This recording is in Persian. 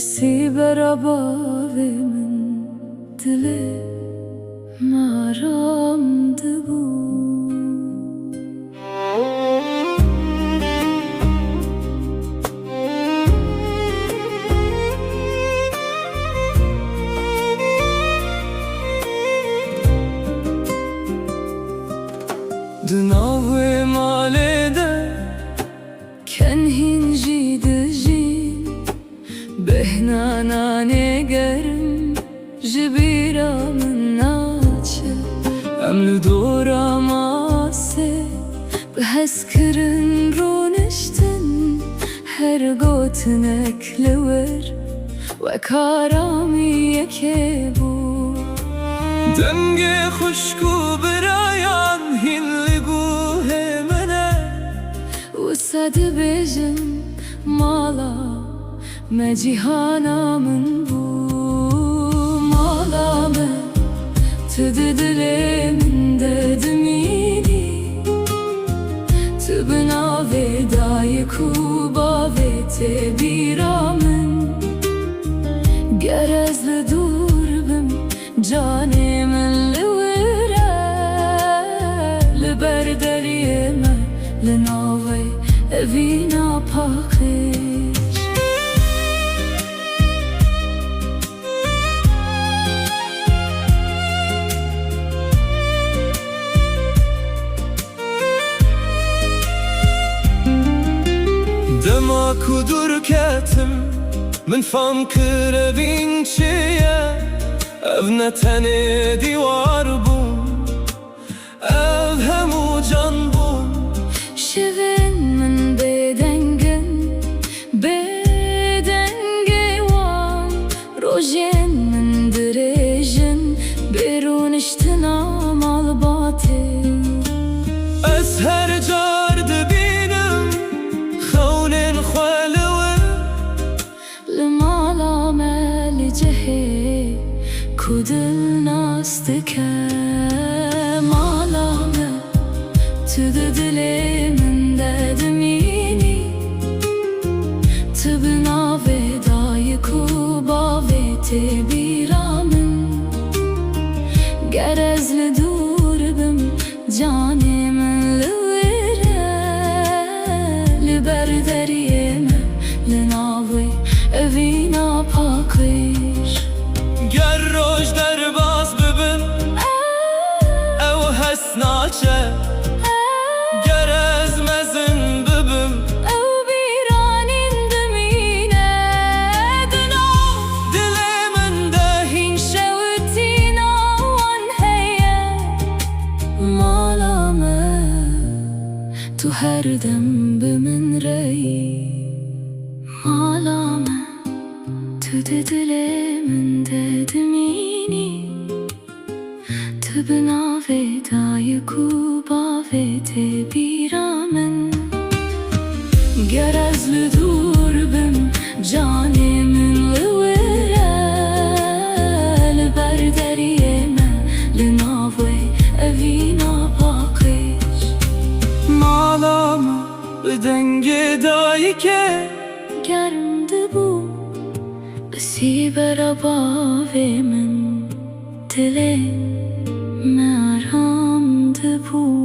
سی برابر من دل مرام دبو دناوی مالده کن هنجی دجی بهنانا نگرم جبیرا من ناچه امل دورا ماسه بحس کرن رونشتن هر گوتنک لور و کارامی یکی بو دنگ خوشکو برایان هین لگوه منه و سد بیجم مالا ما جیهانا من بو مالا من تددلی من ددمینی تبنا ویدای کوبا و تبیرا من گرز لدور بم جانی من لوره لبردری من لناوی اوینا پاکی دما کدور کتم من فهم کربین چیه او نتنه دیوار بون او همو جان بون شوین من بدنگن وان روژین من درجن بیرونشتنا مال باطل از هر جار دبینم خونین خوالوه لمالا مال جهه کدل ناستکه مالا مال تددلی من ددمینی تبنا ویدای کوبا و تبیرا من گرز لدور بم جانی من لوره لبردری من لناوی اوینا پاکیش گر روش در باز ببن او هسناچه تو هر دم به من رأی مالامه تو دل من ددمینی تو بنا ویدای کوبا و تبیرا من گر از لدور بم جانی من لوره لبردری من لناوی اوینا پاکیش مالامه بدنگ دایی که گرم دبو بسی براباوی من دل مرام دبو